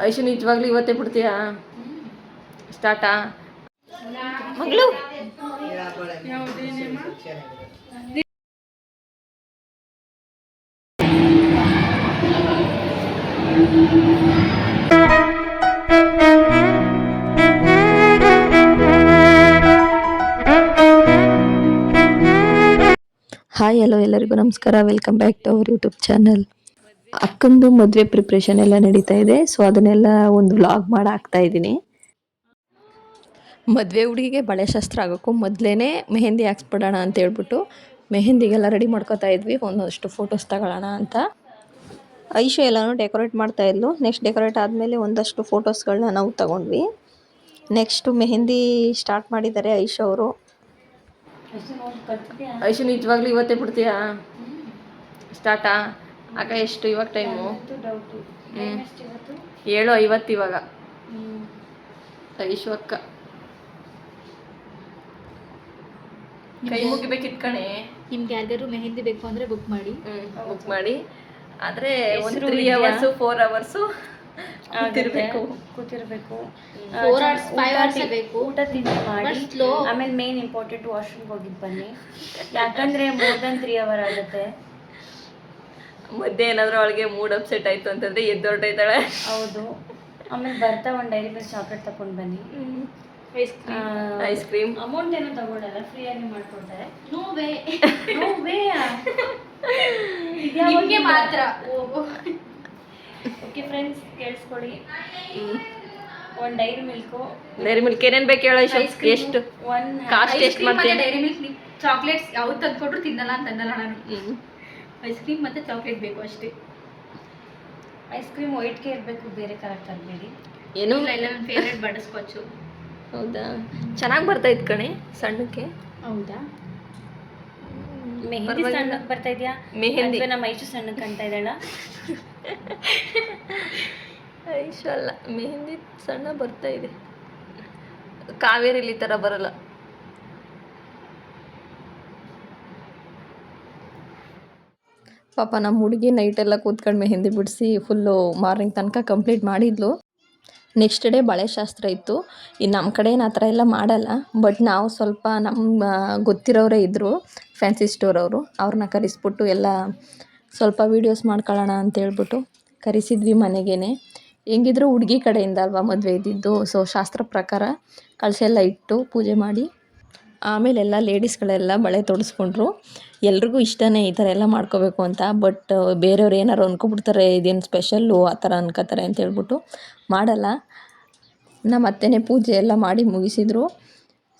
ಐಶು ನಿಜವಾಗ್ಲೂ ಇವತ್ತೇ ಬಿಡ್ತೀಯಾ? ಸ್ಟಾರ್ಟಾ ಮಗಳು? ಹಾಯ್ ಹಲೋ ಎಲ್ಲರಿಗೂ ನಮಸ್ಕಾರ. Welcome back to our YouTube channel. ಅಕ್ಕಂದು ಮದುವೆ ಪ್ರಿಪ್ರೇಷನ್ ಎಲ್ಲ ನಡೀತಾ ಇದೆ. ಸೊ ಅದನ್ನೆಲ್ಲ ಒಂದು ವ್ಲಾಗ್ ಮಾಡಿ ಹಾಕ್ತಾ ಇದ್ದೀನಿ. ಮದುವೆ ಹುಡುಗಿಗೆ ಬಳೆ ಶಾಸ್ತ್ರ ಆಗೋಕ್ಕೂ ಮೊದಲೇ ಮೆಹಂದಿ ಹಾಕ್ಸ್ಬಿಡೋಣ ಅಂತ ಹೇಳ್ಬಿಟ್ಟು ಮೆಹಂದಿಗೆಲ್ಲ ರೆಡಿ ಮಾಡ್ಕೋತಾ ಇದ್ವಿ. ಒಂದಷ್ಟು ಫೋಟೋಸ್ ತಗೊಳ್ಳೋಣ ಅಂತ. ಐಶು ಎಲ್ಲನೂ ಡೆಕೋರೇಟ್ ಮಾಡ್ತಾ ಇದ್ಲು. ನೆಕ್ಸ್ಟ್ ಡೆಕೋರೇಟ್ ಆದಮೇಲೆ ಒಂದಷ್ಟು ಫೋಟೋಸ್ಗಳನ್ನ ನಾವು ತಗೊಂಡ್ವಿ. ನೆಕ್ಸ್ಟು ಮೆಹಂದಿ ಸ್ಟಾರ್ಟ್ ಮಾಡಿದ್ದಾರೆ ಐಶು ಅವರು. ಐಶು ನಿಜವಾಗ್ಲೂ ಇವತ್ತೇ ಬಿಡ್ತೀಯಾ? ಸ್ಟಾರ್ಟಾ ಅಕ್ಕ? ಎಷ್ಟು ಇವಾಗ ಟೈಮು? 7:50 ಇವಾಗ. ಐಶು ಅಕ್ಕ ಕೈ ಮುಗಿಬೇಕಿತ್ತು ಕಣೆ. ನಿಮ್ಗೆ ಯಾರಿಗಾದ್ರು ಮೆಹಂದಿ ಬೇಕು ಅಂದರೆ ಬುಕ್ ಮಾಡಿ. ಆದರೆ ಒಂದು 3 hours 4 hours ಕೂತಿರ್ಬೇಕು. 4 hours 5 hours ಬೇಕು. ಊಟ ತಿಂಡಿ ಮಾಡಿ ಆಮೇಲೆ ಮೇನ್ ಇಂಪಾರ್ಟೆಂಟ್ ವಾಶ್ರೂಮ್ಗೆ ಹೋಗಿದ್ದು ಬನ್ನಿ. ಯಾಕಂದರೆ ಮೋರ್ ದನ್ 3 hours ಆಗುತ್ತೆ. ಮಧ್ಯೆ ಏನಾದರೂ ಅವಳಿಗೆ ಮೂಡ್ ಅಪ್ಸೆಟ್ ಆಯಿತು ಅಂತಂದರೆ ಎದ್ದೊರ್ಟೈತಾಳೆ. ಹೌದು. ಆಮೇಲೆ ಬರ್ತಾ ಒಂದು ಡೈರಿ ಮಿಲ್ಕ್ ಚಾಕ್ಲೇಟ್ ತಗೊಂಡು ಬನ್ನಿ. ಐಸ್ ಕ್ರೀಮ್ ಅಮೌಂಟ್ ಏನೋ ತಗೊಳ್ಳಲ್ಲ, ಫ್ರೀಯಾಗಿ ಮಾಡ್ಕೊಡ್ತಾರೆ. ನೋ ವೇ ನಿಮಗೆ ಮಾತ್ರ. ಓಕೆ ಫ್ರೆಂಡ್ಸ್, ಕೇಳಿಸ್ಕೊಳ್ಳಿ. ಒಂದು ಡೈರಿ ಮಿಲ್ಕ್ ಏನೇನು ಬೇಕು ಹೇಳೋ ಐಶು? ಎಷ್ಟು ಕಾಸ್ಟ್ ಎಷ್ಟು ಮಾಡ್ತೀನಿ? ಡೈರಿ ಮಿಲ್ಕ್ ಚಾಕ್ಲೇಟ್ಸ್ ಯಾವ್ದು ತಂದ್ಕೊಟ್ರು ತಿನ್ನಲ್ಲ ಅಂತಂದಲ್ಲ ನಾನು. ಐಸ್ ಕ್ರೀಮ್ ಮತ್ತು ಚಾಕ್ಲೇಟ್ ಬೇಕು ಅಷ್ಟೇ. ಐಸ್ ಕ್ರೀಮ್ ವೈಟ್ಗೆ ಇರಬೇಕು, ಬೇರೆ ಕಲರ್ ತರಬೇಡಿ. ಏನು ಇಲ್ಲ ನನ್ನ ಫೇವ್ರೇಟ್ ಬಟರ್ ಸ್ಕಾಚು. ಹೌದಾ? ಚೆನ್ನಾಗಿ ಬರ್ತಾ ಇತ್ತು ಕಣೆ ಸಣ್ಣಕ್ಕೆ. ಹೌದಾ? ಮೆಹಂದಿ ಸಣ್ಣಕ್ಕೆ ಬರ್ತಾ ಇದೆಯಾ? ಮೆಹಂದಿ ನಮ್ಮ ಐಶು ಸಣ್ಣಕ್ಕೆ ಕಾಣ್ತಾ ಇದ್ದಾಳ. ಐಶು ಅಲ್ಲ, ಮೆಹಂದಿ ಸಣ್ಣ ಬರ್ತಾ ಇದೆ. ಕಾವೇರಿಲಿ ಥರ ಬರಲ್ಲ. ಪಾಪ ನಮ್ಮ ಹುಡುಗಿ ನೈಟೆಲ್ಲ ಕೂತ್ಕೊಂಡು ಮೆಹಂದಿ ಬಿಡಿಸಿ ಫುಲ್ಲು ಮಾರ್ನಿಂಗ್ ತನಕ ಕಂಪ್ಲೀಟ್ ಮಾಡಿದ್ಲು. ನೆಕ್ಸ್ಟ್ ಡೇ ಬಳೆ ಶಾಸ್ತ್ರ ಇತ್ತು. ಇನ್ನು ನಮ್ಮ ಕಡೆ ಏನು ಆ ಥರ ಎಲ್ಲ ಮಾಡಲ್ಲ. ಬಟ್ ನಾವು ಸ್ವಲ್ಪ ನಮ್ಮ ಗೊತ್ತಿರೋರೇ ಇದ್ದರು, ಫ್ಯಾನ್ಸಿ ಸ್ಟೋರ್ ಅವರು. ಅವ್ರನ್ನ ಕರೆಸ್ಬಿಟ್ಟು ಎಲ್ಲ ಸ್ವಲ್ಪ ವೀಡಿಯೋಸ್ ಮಾಡ್ಕೊಳ್ಳೋಣ ಅಂತೇಳ್ಬಿಟ್ಟು ಕರೆಸಿದ್ವಿ ಮನೆಗೇ. ಹೆಂಗಿದ್ರು ಹುಡುಗಿ ಕಡೆಯಿಂದ ಅಲ್ವಾ ಮದುವೆ ಇದ್ದಿದ್ದು. ಸೊ ಶಾಸ್ತ್ರ ಪ್ರಕಾರ ಕಳಶ ಎಲ್ಲ ಇಟ್ಟು ಪೂಜೆ ಮಾಡಿ ಆಮೇಲೆಲ್ಲ ಲೇಡೀಸ್ಗಳೆಲ್ಲ ಬಳೆ ತೊಡಿಸ್ಕೊಂಡ್ರು. ಎಲ್ರಿಗೂ ಇಷ್ಟನೇ ಈ ಥರ ಎಲ್ಲ ಮಾಡ್ಕೋಬೇಕು ಅಂತ. ಬಟ್ ಬೇರೆಯವ್ರು ಏನಾರು ಅಂದ್ಕೊಬಿಡ್ತಾರೆ ಇದೇನು ಸ್ಪೆಷಲ್ಲು ಆ ಥರ ಅನ್ಕೋತಾರೆ ಅಂತ ಹೇಳ್ಬಿಟ್ಟು ಮಾಡಲ್ಲ. ನಮ್ಮ ಅತ್ತೆನೇ ಪೂಜೆ ಎಲ್ಲ ಮಾಡಿ ಮುಗಿಸಿದ್ರು.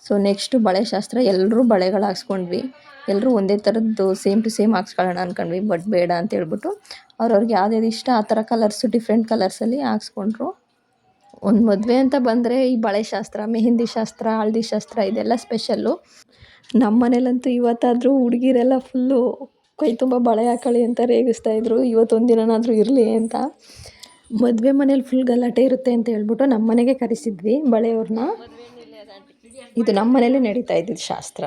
ಸೊ ನೆಕ್ಸ್ಟು ಬಳೆ ಶಾಸ್ತ್ರ. ಎಲ್ಲರೂ ಬಳೆಗಳು ಹಾಕ್ಸ್ಕೊಂಡ್ವಿ. ಎಲ್ಲರೂ ಒಂದೇ ಥರದ್ದು ಸೇಮ್ ಟು ಸೇಮ್ ಹಾಕ್ಸ್ಕೊಳ್ಳೋಣ ಅಂದ್ಕೊಂಡ್ವಿ. ಬಟ್ ಬೇಡ ಅಂತ ಹೇಳ್ಬಿಟ್ಟು ಅವ್ರವ್ರಿಗೆ ಯಾವ್ದು ಇಷ್ಟ ಆ ಥರ ಕಲರ್ಸು ಡಿಫ್ರೆಂಟ್ ಕಲರ್ಸಲ್ಲಿ ಹಾಕ್ಸ್ಕೊಂಡ್ರು. ಒಂದು ಮದುವೆ ಅಂತ ಬಂದರೆ ಈ ಬಳೆ ಶಾಸ್ತ್ರ, ಮೆಹಂದಿ ಶಾಸ್ತ್ರ, ಹಳದಿ ಶಾಸ್ತ್ರ ಇದೆಲ್ಲ ಸ್ಪೆಷಲ್ಲು. ನಮ್ಮ ಮನೇಲಂತೂ ಇವತ್ತಾದರೂ ಹುಡುಗಿರೆಲ್ಲ ಫುಲ್ಲು ಕೈ ತುಂಬ ಬಳೆ ಹಾಕೊಳ್ಳಿ ಅಂತ ರೇಗಿಸ್ತಾಯಿದ್ರು. ಇವತ್ತೊಂದು ದಿನನಾದರೂ ಇರಲಿ ಅಂತ. ಮದುವೆ ಮನೇಲಿ ಫುಲ್ ಗಲಾಟೆ ಇರುತ್ತೆ ಅಂತ ಹೇಳ್ಬಿಟ್ಟು ನಮ್ಮ ಮನೆಗೆ ಕರೆಸಿದ್ವಿ ಬಳೆಯವ್ರನ್ನ. ಇದು ನಮ್ಮ ಮನೇಲೇ ನಡೀತಾ ಇದ್ದಿದ್ದು ಶಾಸ್ತ್ರ.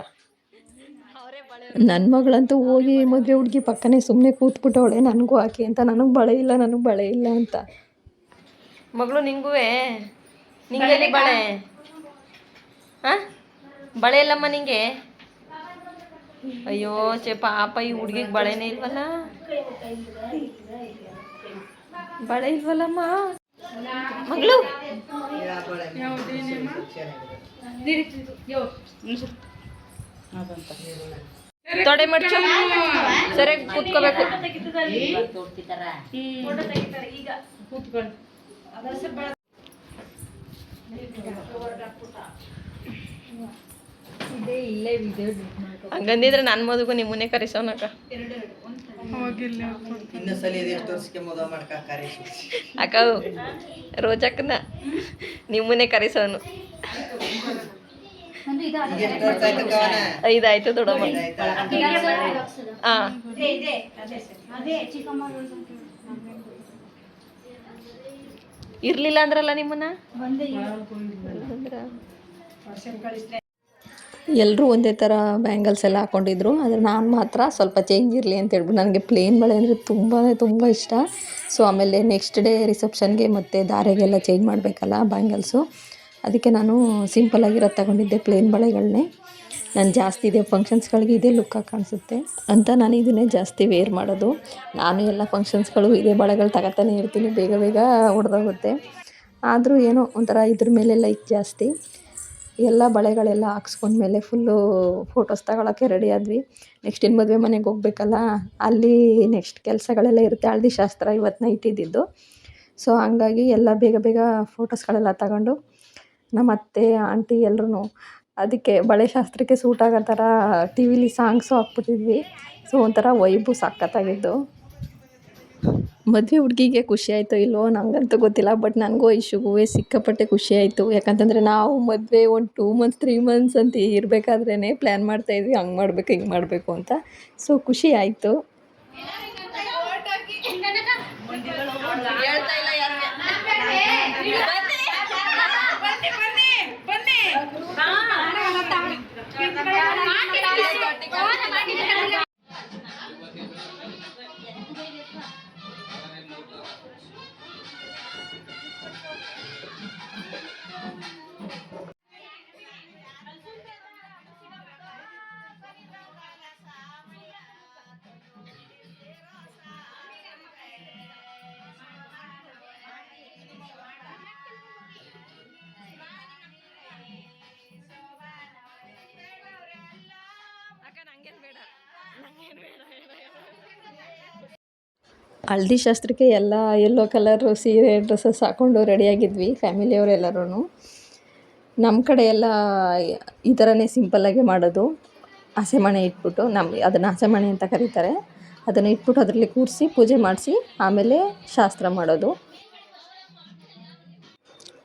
ನನ್ನ ಮಗಳಂತೂ ಹೋಗಿ ಮದುವೆ ಹುಡುಗಿ ಪಕ್ಕನೇ ಸುಮ್ಮನೆ ಕೂತ್ಬಿಟ್ಟವಳೆ, ನನಗೂ ಹಾಕಿ ಅಂತ. ನನಗೆ ಬಳೆ ಇಲ್ಲ ಅಂತ. ಮಗಳು ನಿಂಗೆ ಬಳೆ? ಹಾಂ, ಬಳೆ ಇಲ್ಲಮ್ಮ ನಿಂಗೆ? ಅಯ್ಯೋ ಪಾಪ, ಈ ಹುಡುಗಿಗೆ ಬಳೆನೇ ಇಲ್ವಲ್ಲ. ಬಳೆ ಇಲ್ವಲ್ಲಮ್ಮ ಮಗಳು. ತೊಡೆ ಮಡ್ಚು, ಸರಿಯಾಗಿ ಕೂತ್ಕೋಬೇಕು. ಹಂಗಂದಿದ್ರೆ ನನ್ನ ಮದುಗೂ ನಿಮ್ಮನ್ನೇ ಕರೆಸೋನಕ್ಕ. ಅಕ್ಕ ರೋಜಕ್ಕನ ನಿಮ್ಮನ್ನೇ ಕರೆಸೋನು. 5 ಆಯ್ತು ದೊಡ್ಡಮ್ಮ. ಹಾಂ, ಇರ್ಲಿಲ್ಲ ಅಂದ್ರಲ್ಲ ನಿಮ್ಮನ್ನ. ಎಲ್ಲರೂ ಒಂದೇ ಥರ ಬ್ಯಾಂಗಲ್ಸ್ ಎಲ್ಲ ಹಾಕ್ಕೊಂಡಿದ್ರು. ಆದರೆ ನಾನು ಮಾತ್ರ ಸ್ವಲ್ಪ ಚೇಂಜ್ ಇರಲಿ ಅಂತ ಹೇಳ್ಬಿಟ್ಟು ನನಗೆ ಪ್ಲೇನ್ ಬಳೆ ಅಂದರೆ ತುಂಬ ಇಷ್ಟ. ಸೊ ಆಮೇಲೆ ನೆಕ್ಸ್ಟ್ ಡೇ ರಿಸೆಪ್ಷನ್ಗೆ ಮತ್ತು ಧಾರೆಗೆಲ್ಲ ಚೇಂಜ್ ಮಾಡಬೇಕಲ್ಲ ಬ್ಯಾಂಗಲ್ಸು, ಅದಕ್ಕೆ ನಾನು ಸಿಂಪಲ್ಲಾಗಿರೋದು ತಗೊಂಡಿದ್ದೆ, ಪ್ಲೇನ್ ಬಳೆಗಳನ್ನೇ. ನಾನು ಜಾಸ್ತಿ ಇದೇ ಫಂಕ್ಷನ್ಸ್ಗಳಿಗೆ ಇದೇ ಲುಕ್ಕಾಗಿ ಕಾಣಿಸುತ್ತೆ ಅಂತ ನಾನು ಇದನ್ನೇ ಜಾಸ್ತಿ ವೇರ್ ಮಾಡೋದು. ನಾನು ಎಲ್ಲ ಫಂಕ್ಷನ್ಸ್ಗಳು ಇದೇ ಬಳೆಗಳು ತಗೋತಾನೆ ಇರ್ತೀನಿ, ಬೇಗ ಹೊಡೆದೋಗುತ್ತೆ. ಆದರೂ ಏನೋ ಒಂಥರ ಇದ್ರ ಮೇಲೆ ಲೈಕ್ ಜಾಸ್ತಿ. ಎಲ್ಲ ಬಳೆಗಳೆಲ್ಲ ಹಾಕ್ಸ್ಕೊಂಡ್ಮೇಲೆ ಫುಲ್ಲು ಫೋಟೋಸ್ ತಗೊಳ್ಳೋಕ್ಕೆ ರೆಡಿ ಆದ್ವಿ. ನೆಕ್ಸ್ಟ್ ಇನ್ನು ಮದುವೆ ಮನೆಗೆ ಹೋಗ್ಬೇಕಲ್ಲ, ಅಲ್ಲಿ ನೆಕ್ಸ್ಟ್ ಕೆಲಸಗಳೆಲ್ಲ ಇರುತ್ತೆ. ಹಳದಿ ಶಾಸ್ತ್ರ ಇವತ್ತು ನೈಟ್ ಇದ್ದಿದ್ದು. ಸೊ ಹಂಗಾಗಿ ಎಲ್ಲ ಬೇಗ ಫೋಟೋಸ್ಗಳೆಲ್ಲ ತಗೊಂಡು ನಮ್ಮ ಅತ್ತೆ ಆಂಟಿ ಎಲ್ಲರೂ ಅದಕ್ಕೆ ಬಳೆ ಶಾಸ್ತ್ರಕ್ಕೆ ಸೂಟ್ ಆಗೋ ಥರ ಟಿ ವಿಲಿ ಸಾಂಗ್ಸು ಹಾಕ್ಬಿಟ್ಟಿದ್ವಿ. ಸೊ ಒಂಥರ ವೈಬು ಸಖತ್ತಾಗಿದ್ದು. ಮದುವೆ ಹುಡುಗಿಗೆ ಖುಷಿ ಆಯಿತೋ ಇಲ್ವೋ ನನಗಂತೂ ಗೊತ್ತಿಲ್ಲ, ಬಟ್ ನನಗೂ ಐಶುಗೂ ಸಿಕ್ಕಾಪಟ್ಟೆ ಖುಷಿ ಆಯಿತು. ಯಾಕಂತಂದರೆ ನಾವು ಮದುವೆ ಒಂದು 2 ಮಂತ್ಸ್ 3 ಮಂತ್ಸ್ ಅಂತ ಇರಬೇಕಾದ್ರೇ ಪ್ಲ್ಯಾನ್ ಮಾಡ್ತಾಯಿದ್ವಿ, ಹಂಗೆ ಮಾಡಬೇಕು ಹಿಂಗೆ ಮಾಡಬೇಕು ಅಂತ. ಸೊ ಖುಷಿ ಆಯಿತು. ಹಳದಿ ಶಾಸ್ತ್ರಕ್ಕೆ ಎಲ್ಲ ಯೆಲ್ಲೋ ಕಲರು ಸೀರೆ ಡ್ರೆಸ್ಸಸ್ ಹಾಕ್ಕೊಂಡು ರೆಡಿಯಾಗಿದ್ವಿ ಫ್ಯಾಮಿಲಿಯವರೆಲ್ಲರೂ. ನಮ್ಮ ಕಡೆ ಎಲ್ಲ ಈ ಥರನೇ ಸಿಂಪಲ್ಲಾಗಿ ಮಾಡೋದು. ಹಸೆಮಣೆ ಇಟ್ಬಿಟ್ಟು ಅದನ್ನು ಹಸೆಮಣೆ ಅಂತ ಕರೀತಾರೆ. ಅದನ್ನು ಇಟ್ಬಿಟ್ಟು ಅದರಲ್ಲಿ ಕೂರಿಸಿ ಪೂಜೆ ಮಾಡಿಸಿ ಆಮೇಲೆ ಶಾಸ್ತ್ರ ಮಾಡೋದು.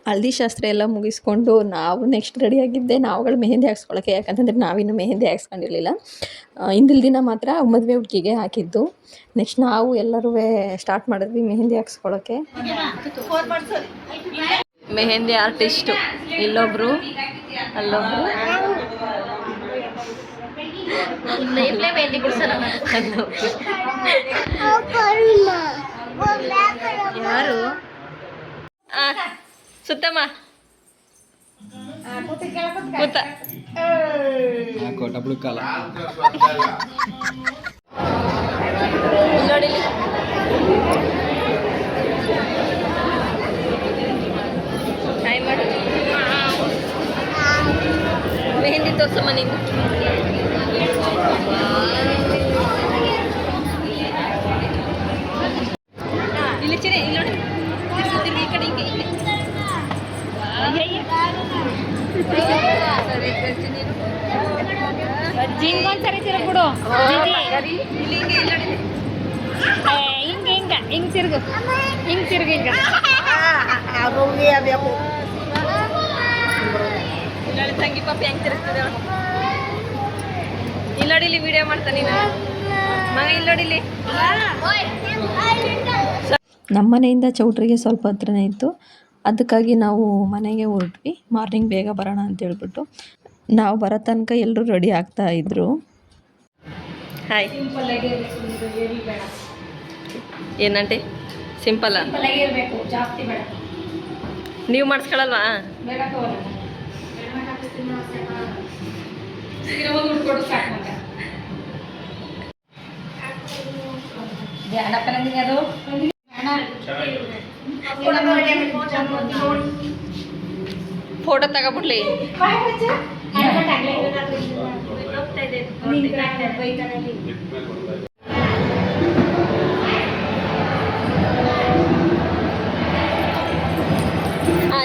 ಹಳದಿ ಶಾಸ್ತ್ರ ಎಲ್ಲ ಮುಗಿಸ್ಕೊಂಡು ನಾವು ನೆಕ್ಸ್ಟ್ ರೆಡಿಯಾಗಿದ್ದೆ ನಾವುಗಳು ಮೆಹಂದಿ ಹಾಕ್ಸ್ಕೊಳ್ಳೋಕ್ಕೆ. ಯಾಕಂತಂದರೆ ನಾವಿನ್ನೂ ಮೆಹಂದಿ ಹಾಕ್ಸ್ಕೊಂಡಿರಲಿಲ್ಲ. ಹಿಂದಿನ ದಿನ ಮಾತ್ರ ಮದುವೆ ಹುಡುಗಿಗೆ ಹಾಕಿದ್ದು. ನೆಕ್ಸ್ಟ್ ನಾವು ಎಲ್ಲರೂ ಸ್ಟಾರ್ಟ್ ಮಾಡಿದ್ವಿ ಮೆಹಂದಿ ಹಾಕ್ಸ್ಕೊಳ್ಳೋಕ್ಕೆ. ಮೆಹಂದಿ ಆರ್ಟಿಸ್ಟು ಇಲ್ಲೊಬ್ರು ಅಲ್ಲೊಬ್ರು. ಯಾರು ಸುತ್ತಮ್ಮ ಕೂತ ನೋಡಿ ಟೈಮ್ ಮಾಡು. ಮೆಹಂದಿ ತೋರ್ಸಮ್ಮ ನೀನು. ಇಲ್ಲಿ ಚಿರಿ ಇಲ್ಲಿ ನೋಡಿ, ತಿರ್ಗಿ ಈ ಕಡೆ ಹಿಂಗೆ ಜಿಂಗೊಂದ್ಸರಿ ತಿರುಗ್ಬಿಡು. ಹಿಂಗ್ ತಿರುಗು, ಹಿಂಗ್ ತಿರುಗು, ಹಿಂಗ ತಂಗಿ ಪಾಪಿ ಹೆಂಗೆ ತಿರುಗ್ತದೆ ಇಲ್ಲಿ ನೋಡಿಲಿ, ವಿಡಿಯೋ ಮಾಡ್ತಾನೆ ಮಗ ಇಲ್ಲಿ ನೋಡಿಲಿ. ನಮ್ಮ ಮನೆಯಿಂದ ಚೌಟ್ರಿಗೆ ಸ್ವಲ್ಪ ಹತ್ರನೇ ಇತ್ತು, ಅದಕ್ಕಾಗಿ ನಾವು ಮನೆಗೆ ಹೊರಟ್ವಿ. ಮಾರ್ನಿಂಗ್ ಬೇಗ ಬರೋಣ ಅಂತ ಹೇಳ್ಬಿಟ್ಟು ನಾವು ಬರೋ ತನಕ ಎಲ್ಲರೂ ರೆಡಿ ಆಗ್ತಾ ಇದ್ರು. ಹಾಯ್, ಏನಂటే ಸಿಂಪಲ್ ಇರಬೇಕು, ಜಾಸ್ತಿ ಬೇಡ. ನೀವು ಮಾಡಿಸ್ಕೊಳಲ್ವಾ? ಫೋಟೋ ತಗೋಬಿಡ್ಲಿ.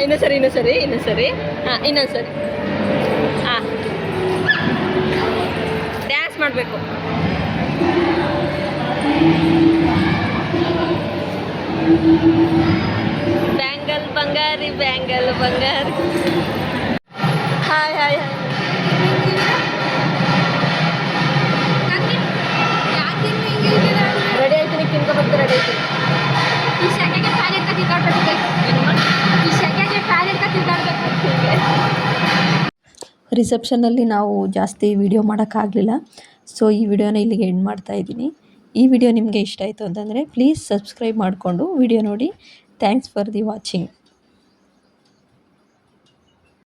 ಇನ್ನೊಂದು ಸರಿ ಹಾಂ, ಇನ್ನೊಂದು ಸರಿ ಹಾಂ, ಡ್ಯಾನ್ಸ್ ಮಾಡಬೇಕು. ಬ್ಯಾಂಗಲ್ ಬಂಗಾರಿ, ಬ್ಯಾಂಗಲ್ ಬಂಗಾರಿ. Hi hi hi. ರೆಡಿ ಆಯ್ತೀನಿ, ತಿನ್ಕೊಬರ್ತೀನಿ. ರೆಡಿ ಆಯ್ತೀನಿ. ಈ ಶಾಖೆಗೆ ಫ್ಯಾನ್ ಅಂತ ತಿರ್ಗಾಡ್ಬೇಕು. ಈ ಶಾಖೆಗೆ ಫ್ಯಾನ್ ಅಂತ ತಿರ್ಗಾಡ್ಬೇಕು. ರಿಸೆಪ್ಷನಲ್ಲಿ ನಾವು ಜಾಸ್ತಿ ವಿಡಿಯೋ ಮಾಡೋಕ್ಕಾಗಲಿಲ್ಲ. ಸೊ ಈ ವಿಡಿಯೋನ ಇಲ್ಲಿಗೆ ಎಂಡ್ ಮಾಡ್ತಾ ಇದ್ದೀನಿ. ಈ ವಿಡಿಯೋ ನಿಮಗೆ ಇಷ್ಟ ಆಯಿತು ಅಂತಂದರೆ ಪ್ಲೀಸ್ ಸಬ್ಸ್ಕ್ರೈಬ್ ಮಾಡಿಕೊಂಡು ವಿಡಿಯೋ ನೋಡಿ. Thanks for the watching.